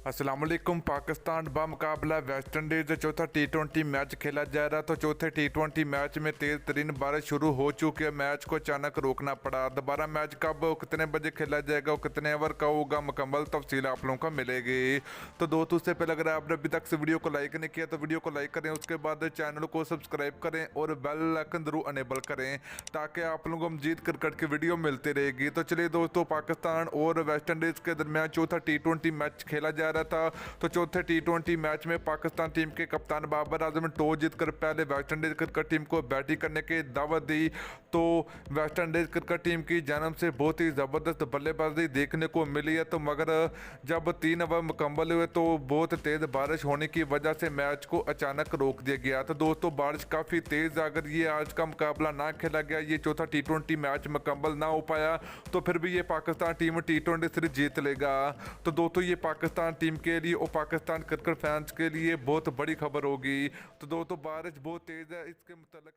अस्सलामुअलैकुम। Pakistan बामुकाबला West Indies चौथा T20 match खेला जा रहा। तो चौथे T20 मैच में तेज़ तरीन बारिश शुरू हो चुकी है। मैच को अचानक रोकना पड़ा। दोबारा मैच कब कितने बजे खेला जाएगा और कितने ओवर का होगा, मुकम्मल तफसील आप लोगों को मिलेगी। तो दोस्तों, उससे पहले अगर आपने अभी तक से वीडियो को लाइक नहीं किया तो वीडियो को लाइक करें, उसके बाद चैनल को सब्सक्राइब करें और बेल आइकन जरूर अनेबल करें ताकि आप लोगों को मजीद क्रिकेट की वीडियो मिलती रहेगी। तो चलिए दोस्तों, पाकिस्तान और वेस्ट इंडीज़ के दरमियान चौथा T20 मैच खेला जा रहा था। तो चौथे T20 मैच में पाकिस्तान टीम के कप्तान बाबर आजम ने टॉस जीतकर पहले वेस्ट इंडीज़ क्रिकेट टीम को बैटिंग करने की दावत दी। तो वेस्ट इंडीज़ क्रिकेट टीम की जानब से बहुत ही ज़बरदस्त बल्लेबाजी देखने को मिली है। तो मगर जब 3 ओवर मुकम्मल हुए तो बहुत तेज़ बारिश होने की वजह से मैच को अचानक रोक दिया गया। तो दोस्तों, बारिश काफ़ी तेज़, अगर ये आज का मुकाबला ना खेला गया, ये चौथा T20 मैच मुकम्मल ना हो पाया, तो फिर भी ये पाकिस्तान टीम T20 सीरीज जीत लेगा। तो दोस्तों, ये पाकिस्तान टीम के लिए और पाकिस्तान क्रिकेट फैंस के लिए बहुत बड़ी खबर होगी। तो दोस्तों, बारिश बहुत तेज़ है, इसके मुताबिक